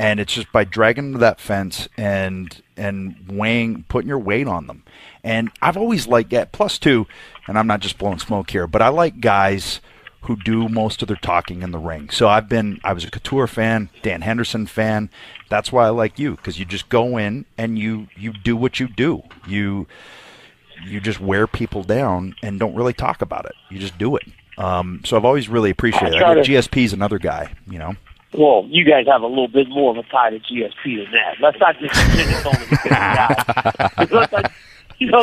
And it's just by dragging them to that fence and putting your weight on them. And I've always liked that. Plus, too, and I'm not just blowing smoke here, but I like guys who do most of their talking in the ring. So I was a Couture fan, Dan Henderson fan. That's why I like you, because you just go in and you do what you do. You just wear people down and don't really talk about it. You just do it. So I've always really appreciated it. GSP's another guy, you know. Well, you guys have a little bit more of a tie to GSP than that. Let's not just pretend it's only because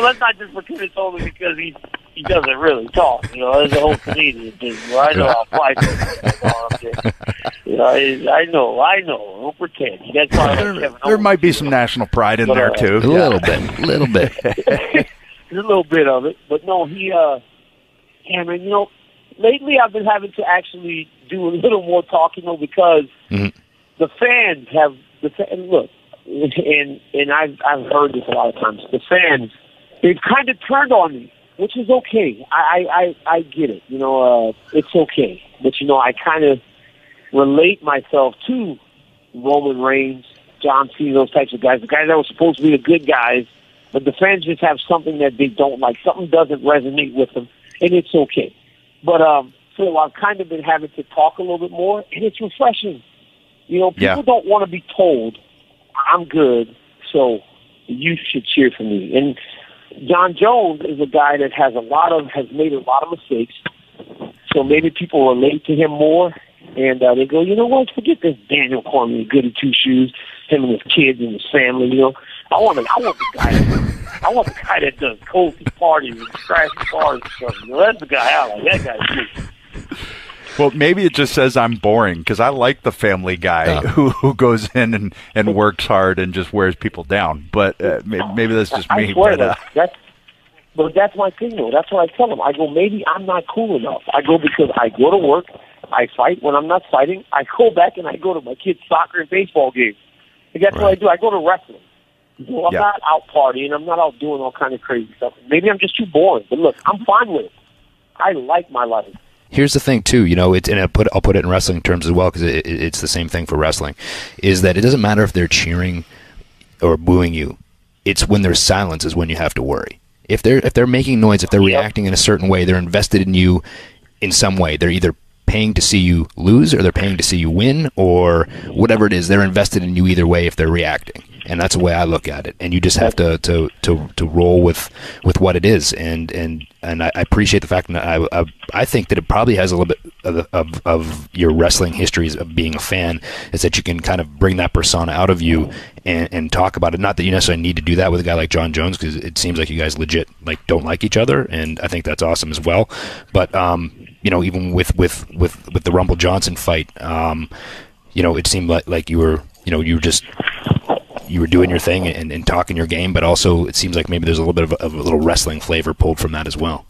let's not just pretend it's only because he doesn't really talk. You know, there's a whole Canadian thing. Well, I know how fly I know. Don't pretend. You guys probably there might be some national pride in there too. A little bit. There's a little bit of it, but no, Cameron, you know, lately I've been having to actually do a little more talking, though, because the fans have look, and I've heard this a lot of times. The fans, they've kind of turned on me, which is okay. I get it, you know, it's okay, but you know, I kind of relate myself to Roman Reigns, John Cena, those types of guys, the guys that were supposed to be the good guys, but the fans just have something that they don't like. Something doesn't resonate with them, and it's okay. But so I've kind of been having to talk a little bit more, and it's refreshing. You know, people don't want to be told, I'm good, so you should cheer for me. And John Jones is a guy that has made a lot of mistakes, so maybe people relate to him more, and they go, you know what, forget this Daniel Cormier, goody two-shoes, him and his kids and his family, you know. I want the guy that does cozy parties and crashy bars and stuff. You know, that's the guy I like. That guy's good. Well, maybe it just says I'm boring, because I like the family guy who goes in and works hard and just wears people down. But maybe that's just me. I swear but that's my thing, though. That's what I tell them. I go, maybe I'm not cool enough. I go because I go to work, I fight. When I'm not fighting, I go back and I go to my kids' soccer and baseball games. And that's what I do. I go to wrestling. So I'm not out partying. I'm not out doing all kind of crazy stuff. Maybe I'm just too boring. But look, I'm fine with it. I like my life. Here's the thing, too, you know, and I'll put it in wrestling terms as well, because it's the same thing for wrestling, is that it doesn't matter if they're cheering or booing you. It's when there's silence is when you have to worry. If they're making noise, if they're reacting in a certain way, they're invested in you in some way. They're either paying to see you lose, or they're paying to see you win, or whatever it is. They're invested in you either way if they're reacting. And that's the way I look at it. And you just have to roll with what it is. And I appreciate the fact that I think that it probably has a little bit of your wrestling histories of being a fan, is that you can kind of bring that persona out of you and talk about it. Not that you necessarily need to do that with a guy like John Jones, because it seems like you guys legit don't like each other, and I think that's awesome as well. But you know, even with the Rumble Johnson fight, you know, it seemed like you were doing your thing and talking your game, but also it seems like maybe there's a little bit of a little wrestling flavor pulled from that as well.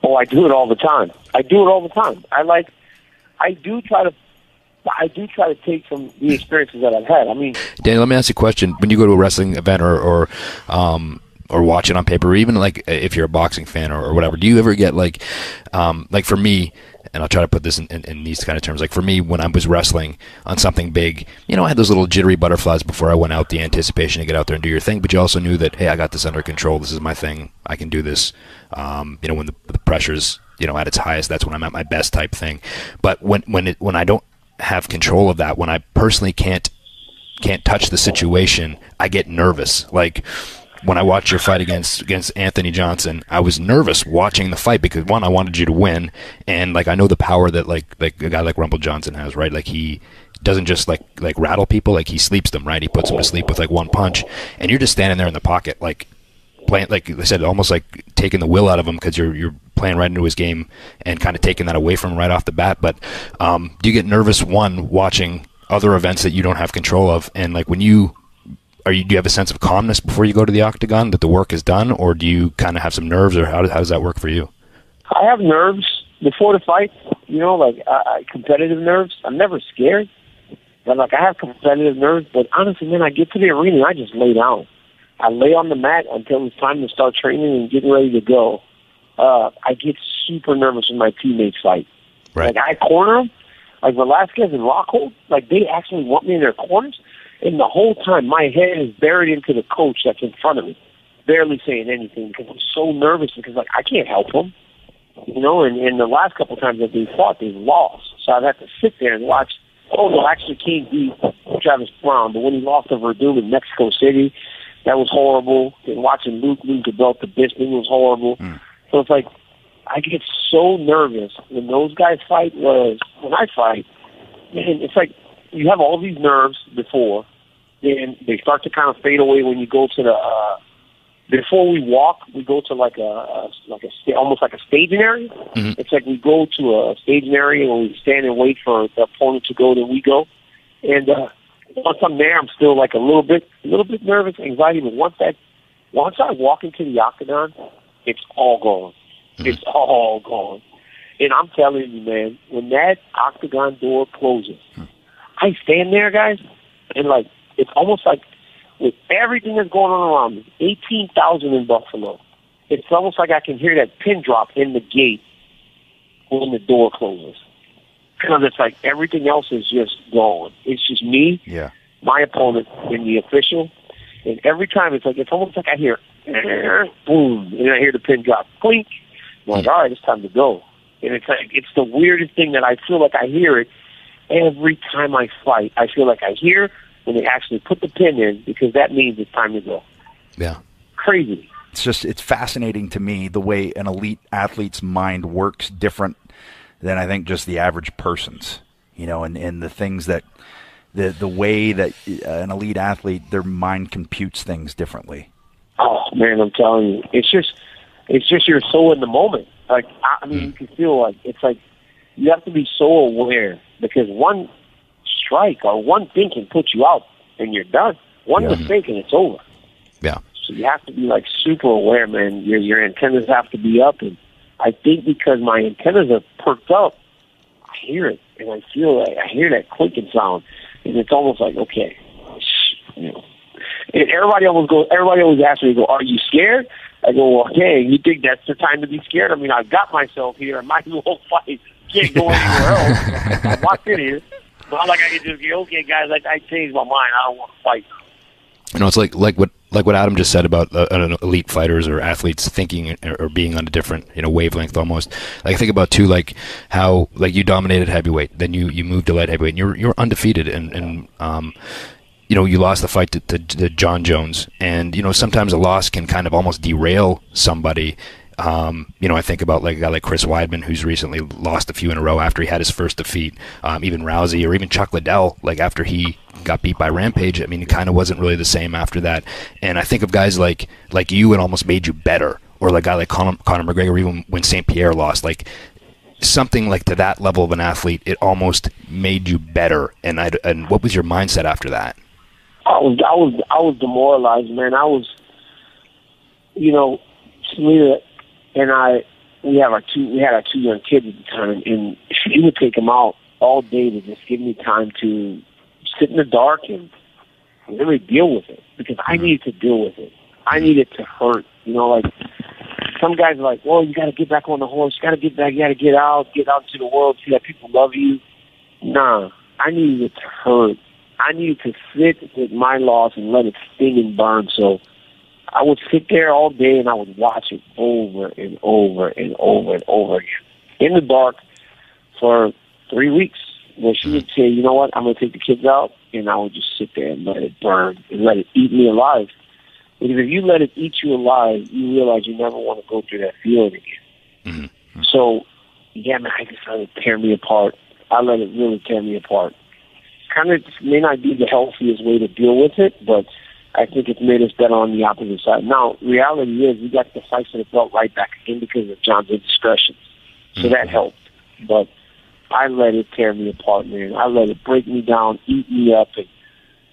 Oh, I do it all the time. I do try to take from the experiences that I've had. I mean, Danny, let me ask you a question. When you go to a wrestling event or watch it on paper, or even like if you're a boxing fan or whatever, do you ever get like for me, and I'll try to put this in these kind of terms. Like for me, when I was wrestling on something big, you know, I had those little jittery butterflies before I went out, the anticipation to get out there and do your thing. But you also knew that, hey, I got this under control. This is my thing. I can do this. You know, when the pressure's, you know, at its highest, that's when I'm at my best type thing. But when I don't have control of that, when I personally can't touch the situation, I get nervous. Like, when I watched your fight against Anthony Johnson, I was nervous watching the fight because, one, I wanted you to win, and like I know the power that like a guy like Rumble Johnson has, right? Like he doesn't just like rattle people, like he sleeps them, right? He puts them to sleep with like one punch, and you're just standing there in the pocket, like playing, like I said, almost like taking the will out of him because you're playing right into his game and kind of taking that away from him right off the bat. But do you get nervous, one, watching other events that you don't have control of, and like when do you have a sense of calmness before you go to the octagon that the work is done, or do you kind of have some nerves, or how does that work for you? I have nerves before the fight, you know, like competitive nerves. I'm never scared, but like I have competitive nerves. But honestly, man, I get to the arena and I just lay down. I lay on the mat until it's time to start training and getting ready to go. I get super nervous when my teammates fight. Right. Like I corner them, like Velasquez and Rockhold, like they actually want me in their corners. And the whole time, my head is buried into the coach that's in front of me, barely saying anything because I'm so nervous because, like, I can't help him. You know, and the last couple of times that they fought, they've lost. So I'd have to sit there and watch. Oh, no, actually King beat Travis Brown, but when he lost to Verdum in Mexico City, that was horrible. And watching Luke lose the belt to Bisping was horrible. So it's like, I get so nervous when those guys fight, whereas when I fight, man, it's like you have all these nerves before, then they start to kind of fade away when you go to the before we walk, we go to like almost like a staging area. It's like we go to a staging area and we stand and wait for the opponent to go, then we go. And once I'm there, I'm still like a little bit nervous, anxiety. But once I walk into the octagon, it's all gone. It's all gone. And I'm telling you, man, when that octagon door closes, I stand there, guys, and like it's almost like with everything that's going on around me, 18,000 in Buffalo, it's almost like I can hear that pin drop in the gate when the door closes. Because it's like everything else is just gone. It's just me, my opponent, and the official. And every time it's almost like I hear boom, and I hear the pin drop, clink. I'm like, all right, it's time to go. And it's like it's the weirdest thing that I feel like I hear it every time I fight. I feel like I hear when they actually put the pin in because that means it's time to go. Yeah. Crazy. It's fascinating to me the way an elite athlete's mind works different than I think just the average person's, you know, and the things that the way that an elite athlete, their mind computes things differently. Oh man, I'm telling you, it's just you're so in the moment. Like, I mean, you can feel like it's like you have to be so aware because one strike or one thing can put you out and you're done. One mistake and it's over. Yeah. So you have to be like super aware, man. Your antennas have to be up, and I think because my antennas are perked up, I hear it and I feel like I hear that clinking sound, and it's almost like okay, you know. And everybody always asks me, "Are you scared?" I go, "Well, hey, you think that's the time to be scared? I mean, I've got myself here. I might as well fight. Can't go anywhere else. I walked in here. Not like I can just go, okay, guys, I changed my mind. I don't want to fight." You know, it's like what Adam just said about elite fighters or athletes thinking or being on a different, you know, wavelength almost. Like think about too, like how like you dominated heavyweight, then you moved to light heavyweight, and you're undefeated, and you know, you lost the fight to John Jones, and you know sometimes a loss can kind of almost derail somebody. You know, I think about like a guy like Chris Weidman, who's recently lost a few in a row after he had his first defeat. Even Rousey or even Chuck Liddell, like after he got beat by Rampage, I mean, it kind of wasn't really the same after that. And I think of guys like you, it almost made you better, or like a guy like Conor McGregor, even when St. Pierre lost, like something like to that level of an athlete, it almost made you better. And what was your mindset after that? I was demoralized, man. I was, you know, Selena and we had our two young kids at the time, and she would take them out all day to just give me time to sit in the dark and really deal with it because I needed to deal with it. I needed to hurt. You know, like some guys are like, well, you got to get back on the horse. You got to get back. You got to get out into the world, see that people love you. Nah, I needed to hurt. I needed to sit with my loss and let it sting and burn. So I would sit there all day and I would watch it over and over and over and over again in the dark for 3 weeks. Where she would say, you know what, I'm going to take the kids out, and I would just sit there and let it burn and let it eat me alive. Because if you let it eat you alive, you realize you never want to go through that feeling again. So, yeah, man, I just let it tear me apart. I let it really tear me apart. Kind of may not be the healthiest way to deal with it, but I think it's made us better on the opposite side. Now, reality is we got the fight for the belt right back again because of John's indiscretions. So that helped. But I let it tear me apart, man. I let it break me down, eat me up, and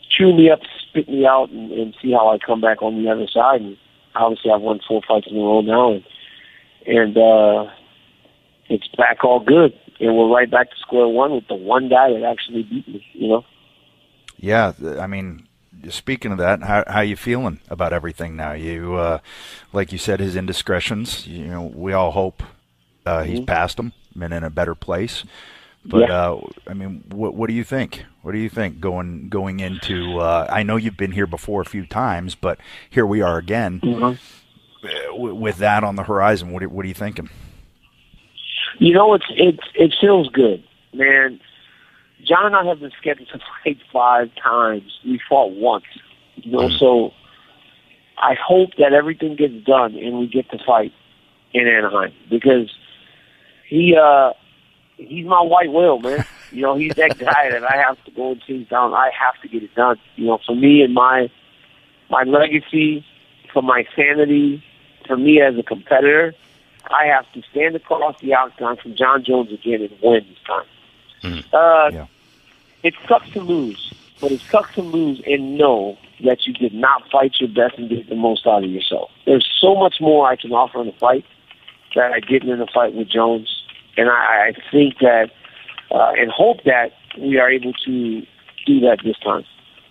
chew me up, spit me out, and see how I come back on the other side. And obviously, I've won 4 fights in a row now, and it's back all good. And we're right back to square one with the one guy that actually beat me, you know? Yeah, I mean, speaking of that, how you feeling about everything now? You, like you said, his indiscretions, you know, we all hope he's past them and in a better place. But I mean, what do you think? What do you think going into? I know you've been here before a few times, but here we are again with that on the horizon. What are you thinking? You know, it feels good, man. John and I have been scheduled to fight 5 times. We fought once, you know. So I hope that everything gets done and we get to fight in Anaheim, because he's my white whale, man. You know, he's that guy that I have to go and chase down. I have to get it done. You know, for me and my legacy, for my sanity, for me as a competitor, I have to stand across the octagon from John Jones again and win this time. It sucks to lose, but it sucks to lose and know that you did not fight your best and get the most out of yourself. There's so much more I can offer in a fight that I didn't in a fight with Jones, and I think that and hope that we are able to do that this time.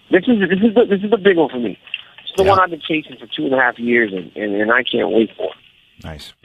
This is the big one for me. It's the one I've been chasing for 2.5 years, and I can't wait for it. Nice.